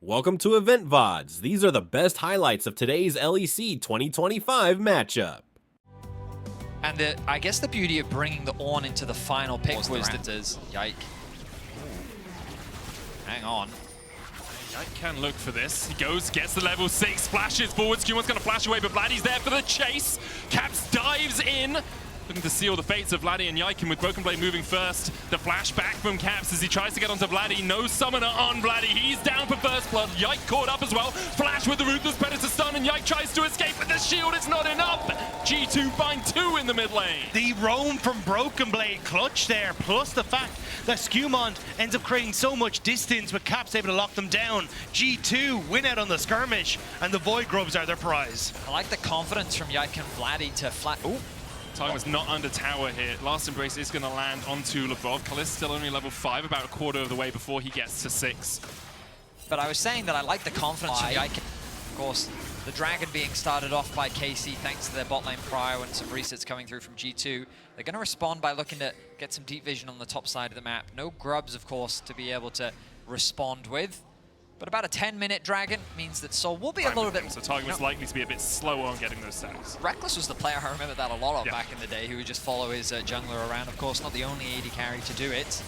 Welcome to Loleventvods. These are the best highlights of today's LEC 2025 matchup. And I guess the beauty of bringing the Ornn into the final pick was that Yike. Hang on. Yike can look for this. He goes, gets the level 6, flashes forward. Skewer's going to flash away, but Vladdy's there for the chase. Caps dives in, looking to seal the fates of Vladdy and Yike, and with Broken Blade moving first. The flash back from Caps as he tries to get onto Vladdy. No summoner on Vladdy. He's down for first blood. Yike caught up as well. Flash with the Ruthless Predator stun, and Yike tries to escape, but the shield is not enough. G2 find 2 in the mid lane. The roam from Broken Blade clutch there, plus the fact that Skewmont ends up creating so much distance with Caps able to lock them down. G2 win out on the skirmish, and the Void Grubs are their prize. I like the confidence from Yike and Vladdy to flat. Ooh. Target's not under tower here. Last Embrace is going to land onto Lebrov. Kalist still only level 5, about a quarter of the way before he gets to 6. But I was saying that I like the confidence from Yike. Of course, the Dragon being started off by KC thanks to their bot lane prio and some resets coming through from G2. They're going to respond by looking to get some deep vision on the top side of the map. No grubs, of course, to be able to respond with. But about a 10-minute Dragon means that Soul will be a little bit... So Target was likely to be a bit slower on getting those stacks. Reckless was the player I remember that a lot of back in the day, who would just follow his jungler around. Of course, not the only AD carry to do it.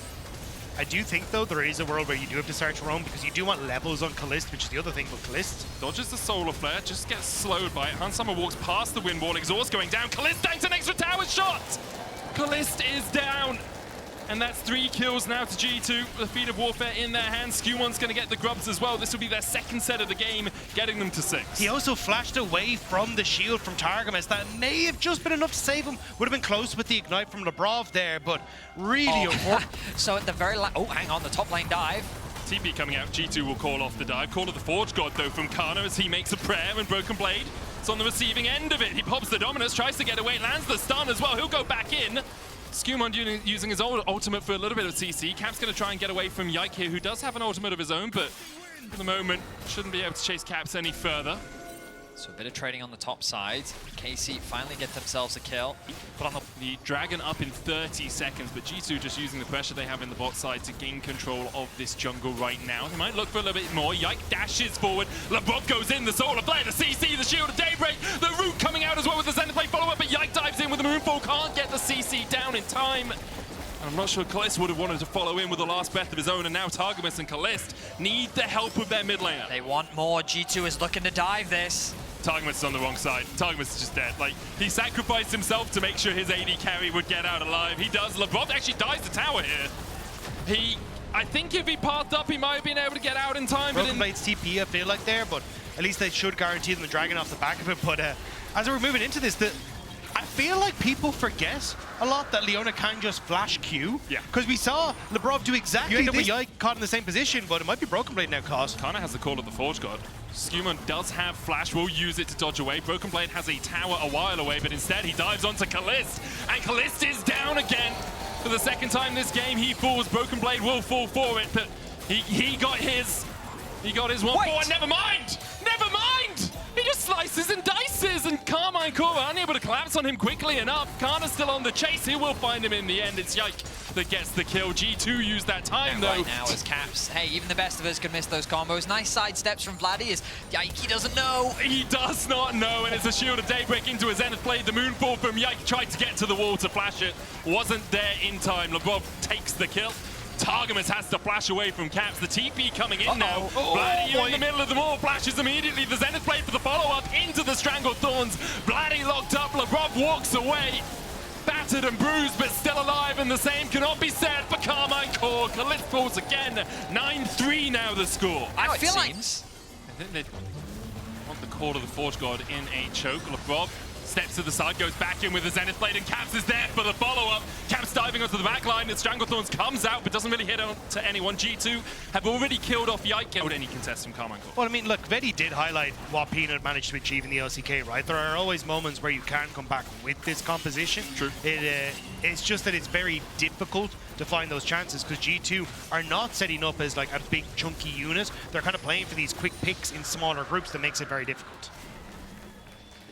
I do think, though, there is a world where you do have to start to roam because you do want levels on Kalist, which is the other thing with Kalist. Dodges the Solar Flare, just gets slowed by it. Hans Summer walks past the wind wall, exhaust going down. Kalist tanks an extra tower shot! Kalist is down! And that's 3 kills now to G2. The feat of warfare in their hands. Skewer's going to get the grubs as well. This will be their second set of the game, getting them to 6. He also flashed away from the shield from Targamas. That may have just been enough to save him. Would have been close with the ignite from Lebrov there, but really important. So at the very last... Oh, hang on, the top lane dive. TP coming out. G2 will call off the dive. Call of the Forge God, though, from Kana as he makes a prayer, and Broken Blade is on the receiving end of it. He pops the Dominus, tries to get away, lands the stun as well. He'll go back in. Skewmon using his old ultimate for a little bit of CC. Cap's going to try and get away from Yike here, who does have an ultimate of his own, but for the moment, shouldn't be able to chase Caps any further. So a bit of trading on the top side. KC finally get themselves a kill. Put on the Dragon up in 30 seconds, but G2 just using the pressure they have in the bot side to gain control of this jungle right now. They might look for a little bit more. Yike dashes forward. Lebrov goes in, the Solar Flare, the CC, the Shield of Daybreak. The Root coming out as well with the Zenith Blade follow-up, but Yike dives in with the Moonfall. Can't get the CC down in time. I'm not sure Kalist would have wanted to follow in with the last breath of his own, and now Targamas and Kalist need the help of their mid laner. They want more. G2 is looking to dive this. Targamas is on the wrong side. Targamas is just dead. Like, he sacrificed himself to make sure his AD carry would get out alive. He does. Lebrov actually dies the tower here. I think if he pathed up, he might have been able to get out in time. Broken Blade's TP, I feel like there, but at least they should guarantee them the Dragon off the back of it. But as we're moving into this, I feel like people forget a lot that Leona can just flash Q. Yeah. Because we saw Lebrov do exactly this. You end up with Yike caught in the same position, but it might be Broken Blade now, Cos. Kana has the call of the Forge God. Skewmon does have flash, will use it to dodge away. Broken Blade has a tower a while away, but instead he dives onto Kalist. And Kalist is down again. For the second time this game, he falls. Broken Blade will fall for it, but he got his. He got his 1-4. Never mind! Never mind! He just slices and dices, and Karmine Corp are unable to collapse on him quickly enough. Kana's still on the chase. He will find him in the end. It's Yike that gets the kill. G2 used that time, though. Right now as Caps. Hey, even the best of us can miss those combos. Nice side steps from Vladdy as Yike, he doesn't know. He does not know, and it's a Shield of Daybreak into a Zenith Blade. The Moonfall from Yike tried to get to the wall to flash it. Wasn't there in time. Lebrov takes the kill. Targamas has to flash away from Caps. The TP coming in now. Vladdy in the middle of them all, flashes immediately. The Zenith Blade for the follow-up into the Strangled Thorns. Vladdy locked up. Lebrov walks away. Battered and bruised, but still alive, and the same cannot be said for Karmine Corp. Kalist falls again. 9-3 now the score. I feel like... I think they want the call of the Forge God in a choke. Lebrov steps to the side, goes back in with the Zenith Blade, and Caps is there for the follow-up. Caps diving onto the back line, and Stranglethorns comes out, but doesn't really hit on to anyone. G2 have already killed off Yike. Without any contest from Karmine Corp. Well, I mean, look, Vedi did highlight what Peanut managed to achieve in the LCK, right? There are always moments where you can come back with this composition. True. It's just that it's very difficult to find those chances because G2 are not setting up as like a big chunky unit. They're kind of playing for these quick picks in smaller groups that makes it very difficult.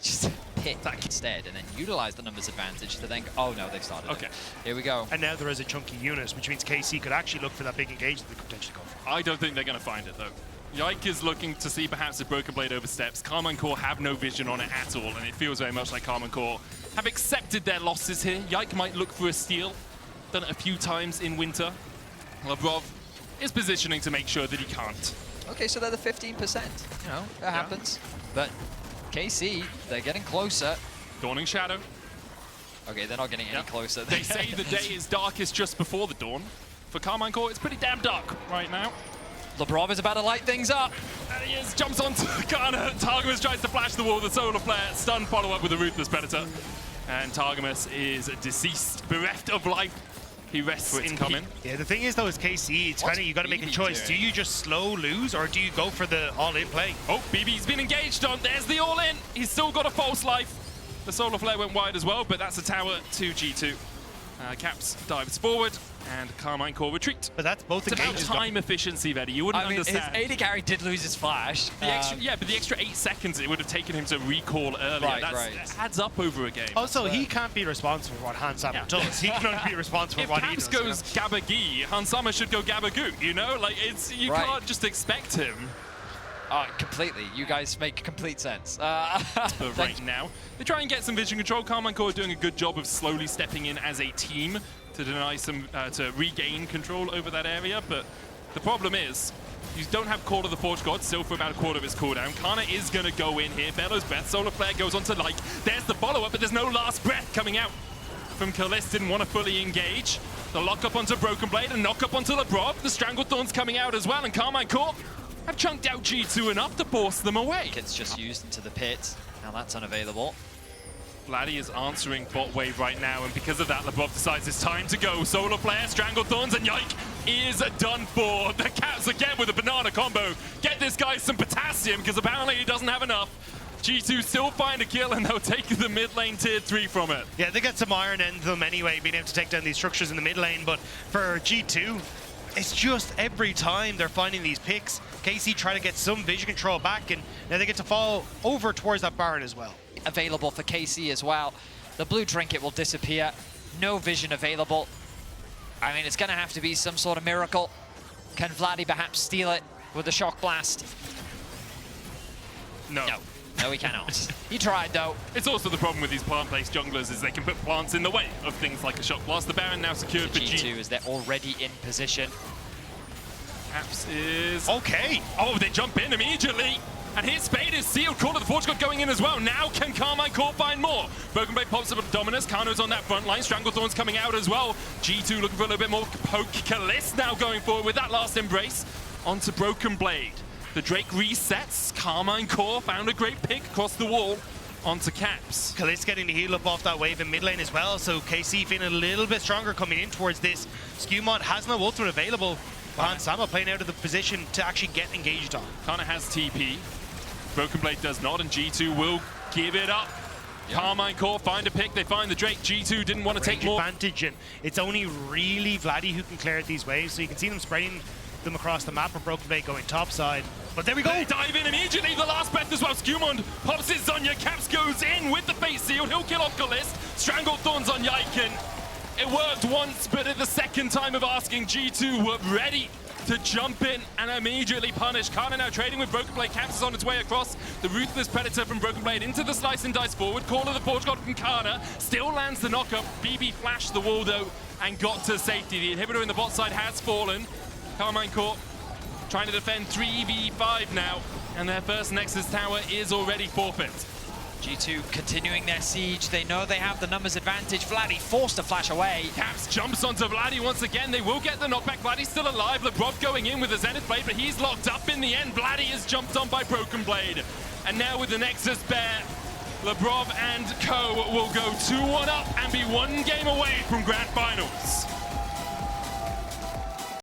Just pit that instead and then utilize the numbers advantage to think, oh no, they've started. Okay. Here we go. And now there is a chunky unit, which means KC could actually look for that big engage that they could potentially go for. I don't think they're going to find it, though. Yike is looking to see perhaps if Broken Blade oversteps. Karmine Corp have no vision on it at all, and it feels very much like Karmine Corp have accepted their losses here. Yike might look for a steal. Done it a few times in winter. Labrov is positioning to make sure that he can't. Okay, so they're the 15%. You know, that happens. But KC, they're getting closer. Dawning Shadow. Okay, they're not getting any closer. They say the day is darkest just before the dawn. For Karmine Corp, it's pretty damn dark right now. Labrov is about to light things up. And he is, jumps onto Kana. Targamas tries to flash the wall. The Solar Flare, stun follow-up with a Ruthless Predator. And Targamas is deceased, bereft of life. He rests in coming. Yeah, the thing is though, is KC, it's kind of, you got to make a choice. Do you just slow lose, or do you go for the all-in play? Oh, BB's been engaged on. There's the all-in. He's still got a false life. The Solar Flare went wide as well, but that's a tower to G2. Caps dives forward, and Karmine Corp retreat. But that's both it's about engages. time efficiency, Veddy. You wouldn't understand. His AD carry did lose his flash. The extra, yeah, but the extra 8 seconds it would have taken him to recall earlier. That adds up over a game. Also, he can't be responsible for what Hansama does. He can only be responsible for what he does. If Caps goes Gabagee, Hansama should go Gabagoo, you know? Like, it's you can't just expect him. Completely. You guys make complete sense. But right now, they try and get some vision control. Karmine Corp are doing a good job of slowly stepping in as a team to deny some, to regain control over that area. But the problem is, you don't have Call of the Forge God still for about a quarter of his cooldown. Kana is going to go in here. Bellows Breath, Solar Flare goes on to Like. There's the follow-up, but there's no last breath coming out from Kalist. Didn't want to fully engage. The lock up onto Broken Blade and knock up onto Labrov. The Stranglethorn's coming out as well, and Karmine Corp have chunked out G2 enough to force them away. It's just used into the pit. Now that's unavailable. Vladdy is answering bot wave right now, and because of that, Labrov decides it's time to go. Solar Flare, Stranglethorns, and Yike is done for. The Caps again with a banana combo. Get this guy some potassium, because apparently he doesn't have enough. G2 still find a kill, and they'll take the mid lane tier 3 from it. Yeah, they get some iron in them anyway, being able to take down these structures in the mid lane, but for G2, it's just every time they're finding these picks, KC try to get some vision control back, and now they get to fall over towards that Baron as well. Available for KC as well. The blue trinket will disappear. No vision available. I mean, it's going to have to be some sort of miracle. Can Vladdy perhaps steal it with the shock blast? No. No, he cannot. He tried, though. It's also the problem with these plant-based junglers is they can put plants in the way of things like a shock blast. The Baron now secured for G2 as they're already in position. Caps is... Okay. Oh, they jump in immediately. And his fate is sealed. Call of the Forge God going in as well. Now can Karmine Corp find more? Broken Blade pops up with Dominus. Kano's on that front line. Stranglethorn's coming out as well. G2 looking for a little bit more poke. Kalist now going forward with that last embrace onto Broken Blade. The Drake resets. Karmine Corp found a great pick across the wall onto Caps. Kalist getting the heal up off that wave in mid lane as well, so KC feeling a little bit stronger coming in towards this. Skewmont has no ultimate available. Hansama playing out of the position to actually get engaged on. Kana has TP. Broken Blade does not, and G2 will give it up. Yep. Karmine Corp find a pick. They find the Drake. G2 didn't want to take more advantage, and it's only really Vladdy who can clear these waves, so you can see them spreading them across the map, and Broken Blade going topside. But there we go. They dive in immediately. The last breath as well. Skewmond pops his Zonya. Caps goes in with the face sealed. He'll kill off Kalist. Stranglethorns on Yike. It worked once, but at the second time of asking, G2 were ready to jump in and immediately punish. Kana now trading with Broken Blade. Caps is on its way across. The Ruthless Predator from Broken Blade into the slice and dice forward. Call of the Forge God from Kana. Still lands the knockup. BB flashed the wall though and got to safety. The inhibitor in the bot side has fallen. Karmine Corp trying to defend 3v5 now, and their first Nexus tower is already forfeit. G2 continuing their siege. They know they have the numbers advantage. Vladdy forced to flash away. Caps jumps onto Vladdy once again. They will get the knockback. Vladdy's still alive. Labrov going in with the Zenith Blade, but he's locked up in the end. Vladdy is jumped on by Broken Blade. And now with the Nexus Bear, Labrov and co will go 2-1 up and be one game away from Grand Finals.